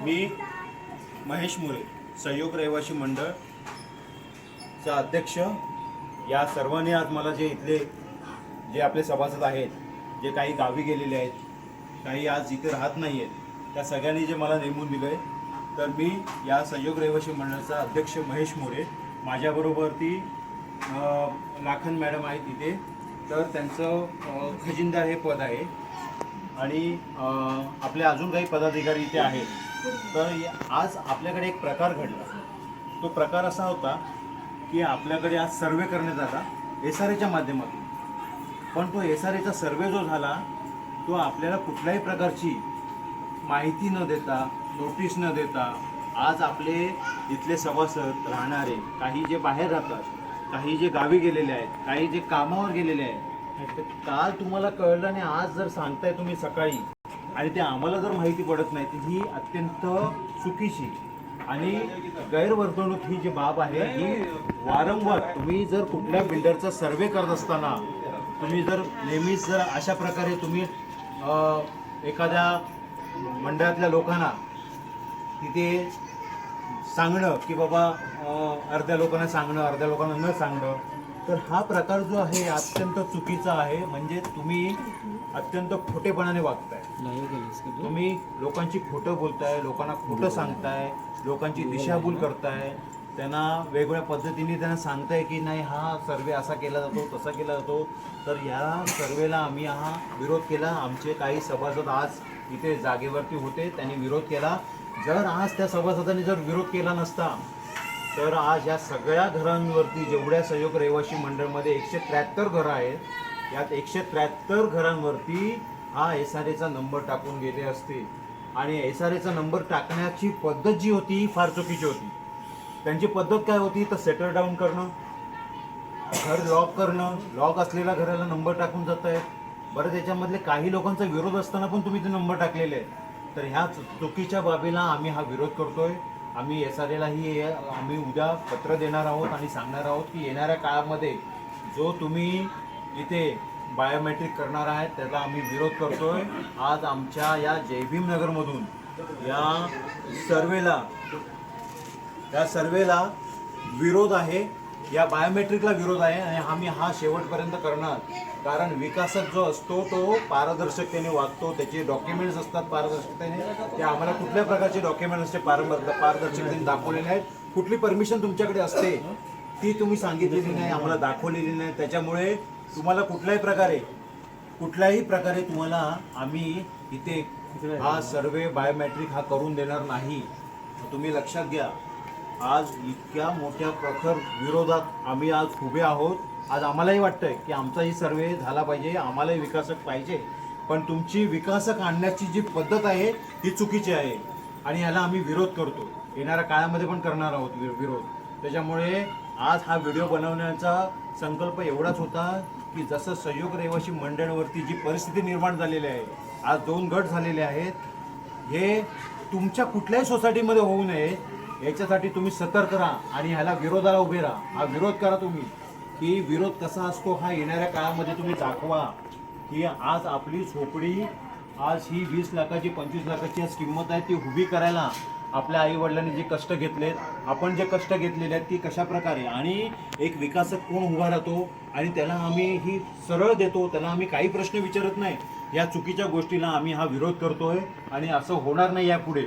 मी महेश मोरे सहयोग रहिवासी मंडळचा अध्यक्ष। या सर्वांनी आज मला जे इथले जे आपले सभासद आहेत, जे काही गावी गेलेले आहेत, काही आज इथे राहत नाही आहेत, त्या सगळ्यांनी जे मला नेमून दिलं आहे, तर मी या सहयोग रहिवासी मंडळाचा अध्यक्ष महेश मोरे। माझ्याबरोबरती लाखन मॅडम आहेत इथे, तर त्यांचं खजिनदार हे पद आहे आणि आपले अजून काही पदाधिकारी इथे आहेत। तर आज आपल्याकडे एक प्रकार घडला। तो प्रकार असा होता की आपल्याकडे आज सर्वे करण्यात आला SRAच्या माध्यमातून, पण तो SRAचा सर्वे जो झाला तो आपल्याला कुठल्याही प्रकारची माहिती न देता, नोटीस न देता, आज आपले इथले सभासद राहणारे, काही जे बाहेर राहतात, काही जे गावी गेलेले आहेत, काही जे कामावर गेलेले आहेत, काल तुम्हाला कळलं आणि आज जर सांगताय तुम्ही सकाळी आणि ते आम्हाला जर माहिती पडत नाही, तर ही अत्यंत चुकीची आणि गैरवर्तणूक ही जी बाब आहे, ही वारंवार तुम्ही जर कुठल्या बिल्डरचा सर्वे करत असताना तुम्ही जर नेहमीच जर अशा प्रकारे तुम्ही एखाद्या मंडळातल्या लोकांना तिथे सांगणं की बाबा अर्ध्या लोकांना सांगणं, अर्ध्या लोकांना न सांगणं, तर हा प्रकार जो आहे अत्यंत चुकीचा आहे। म्हणजे तुम्ही अत्यंत खोटेपणाने वागताय, तुम्ही लोकांची खोटं बोलताय, लोकांना खोटं सांगताय, लोकांची दिशाभूल करताय, त्यांना वेगवेगळ्या पद्धतीने त्यांना सांगताय की नाही हा सर्वे असा केला जातो, तसा केला जातो। तर या सर्वेला आम्ही हा विरोध केला। आमचे काही सभासद आज इथे जागेवरती होते, त्यांनी विरोध केला। जर आज त्या सभासदांनी जर विरोध केला नसता तर आज या सगळ्या घरांवरती, जेवढ्या सहयोग रहिवासी मंडळमध्ये 173 घरं आहेत, यात 173 घरांवरती हा SRAचा नंबर टाकून गेले असते। आणि SRAचा नंबर टाकण्याची पद्धत जी होती फार चुकीची होती। त्यांची पद्धत काय होती, तर सेटल डाऊन करणं, घर लॉक करणं, लॉक असलेल्या घराला नंबर टाकून जात आहेत। बरं, त्याच्यामधले काही लोकांचा विरोध असताना पण तुम्ही ते नंबर टाकलेले आहेत। तर ह्या चुकीच्या बाबीला आम्ही हा विरोध करतोय। आम्ही SRAलाही आम्ही उद्या पत्र देणार आहोत आणि सांगणार आहोत की येणाऱ्या काळामध्ये जो तुम्ही इथे बायोमेट्रिक करणार आहेत त्याला आम्ही विरोध करतोय। आज आमच्या या जयभीम नगरमधून या सर्वेला विरोध आहे, या बायोमेट्रिकला विरोध आहे आणि आम्ही हा शेवटपर्यंत करणार। कारण विकासक जो असतो तो पारदर्शकतेने वागतो, त्याचे डॉक्युमेंट्स असतात पारदर्शकतेने, ते आम्हाला कुठल्या प्रकारचे डॉक्युमेंट्स असते पारदर्शकतेने दाखवलेले आहेत। कुठली परमिशन तुमच्याकडे असते ती तुम्ही सांगितलेली नाही, आम्हाला दाखवलेली नाही। त्याच्यामुळे तुम्हाला कुठल्याही प्रकारे तुम्हाला आम्ही इथे हा सर्वे बायोमेट्रिक हा करून देणार नाही। तुम्ही लक्षात घ्या, आज इतक्या मोठ्या प्रखर विरोधात आम्ही आज उभे आहोत। आज आम्हालाही वाटतंय की आमचाही सर्वे झाला पाहिजे, आम्हालाही विकासक पाहिजे, पण तुमची विकासक आणण्याची जी पद्धत आहे ही चुकीची आहे आणि याला आम्ही विरोध करतो। येणाऱ्या काळामध्ये पण करणार आहोत विरोध। त्याच्यामुळे आज हा व्हिडिओ बनवण्याचा संकल्प एवढाच होता की जसं सहयोग रहिवासी मंडळावरती जी परिस्थिती निर्माण झालेली आहे, आज 2 गट झालेले आहेत, हे तुमच्या कुठल्याही सोसायटीमध्ये होऊ नये याच्यासाठी तुम्ही सतर्क राहा आणि ह्याला विरोधाला उभे राहा। हा विरोध करा तुम्ही, की विरोध कसा असतो हा येणाऱ्या काळामध्ये तुम्ही दाखवा की आज आपली झोपडी आज ही 20 लाखाची 25 लाखाची आज किंमत आहे, ती उभी करायला आपल्या आईवडिलांनी जे कष्ट घेतलेत, आपण जे कष्ट घेतलेले आहेत, ती कशा प्रकारे आणि एक विकासक कोण उभा राहतो आणि त्याला आम्ही ही सरळ देतो, त्याला आम्ही काही प्रश्न विचारत नाही। या चुकीच्या गोष्टीला आम्ही हा विरोध करतोय आणि असं होणार नाही यापुढे।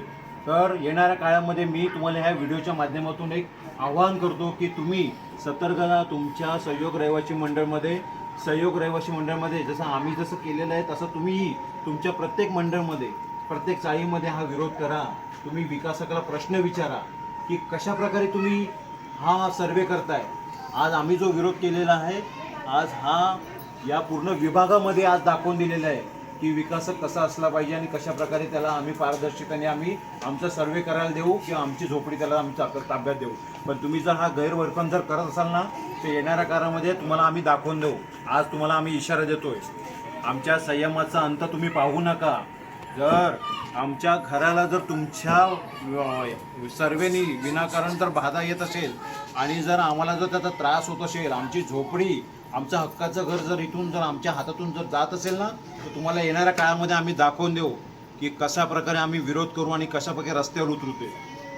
तर येणाऱ्या काळामध्ये मी तुम्हाला ह्या व्हिडिओच्या माध्यमातून एक आवाहन करतो की तुम्ही सतर्क राहा। तुमच्या सहयोग रहिवासी मंडळमध्ये जसं आम्ही जसं केलेलं आहे तसं तुम्हीही तुमच्या प्रत्येक मंडळमध्ये, प्रत्येक चाळीमध्ये हा विरोध करा। तुम्ही विकासकाला प्रश्न विचारा की कशा प्रकारे तुम्ही हा सर्वे करताय। आज आम्ही जो विरोध केलेला आहे, आज हा या पूर्ण विभागामध्ये आज दाखवून दिलेला आहे की विकासक कसा असला पाहिजे आणि कशा प्रकारे त्याला आम्ही पारदर्शकतेने आम्ही आमचा सर्वे करायला देऊ किंवा आमची झोपडी त्याला आमच्या ताब्यात देऊ। पण तुम्ही जर हा गैरवर्तन जर करत असाल ना, तर येणाऱ्या काळामध्ये तुम्हाला आम्ही दाखवून देऊ। आज तुम्हाला आम्ही इशारा देतोय, आमच्या संयमाचा अंत तुम्ही पाहू नका। जर आमच्या घराला जर तुमच्या सर्वेनी विनाकारण जर बाधा येत असेल आणि जर आम्हाला जर त्याचा त्रास होत असेल, आमची झोपडी आमचं हक्काचं घर जर इथून जर आमच्या हातातून जर जात असेल ना, तर तुम्हाला येणाऱ्या काळामध्ये आम्ही दाखवून देऊ की कशा प्रकारे आम्ही विरोध करू आणि कशा प्रकारे रस्त्यावर उतरू ते.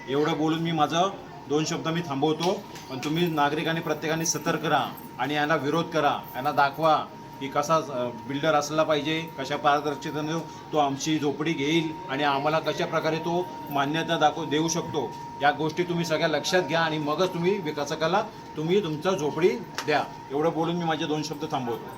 एवढं बोलून मी माझं 2 शब्द मी थांबवतो. पण तुम्ही नागरिकांनी प्रत्येकाने सतर्क राहा आणि यांना विरोध करा, यांना दाखवा की कसा बिल्डर असला पाहिजे, कशा पारदर्शकतेने तो आमची झोपडी घेईल आणि आम्हाला कशा प्रकारे तो मान्यता देऊ शकतो. या गोष्टी तुम्ही सगळ्या लक्षात घ्या आणि मगच तुम्ही विकासकाला तुम्ही तुमचा झोपडी द्या. एवढं बोलून मी माझे 2 शब्द थांबवतो.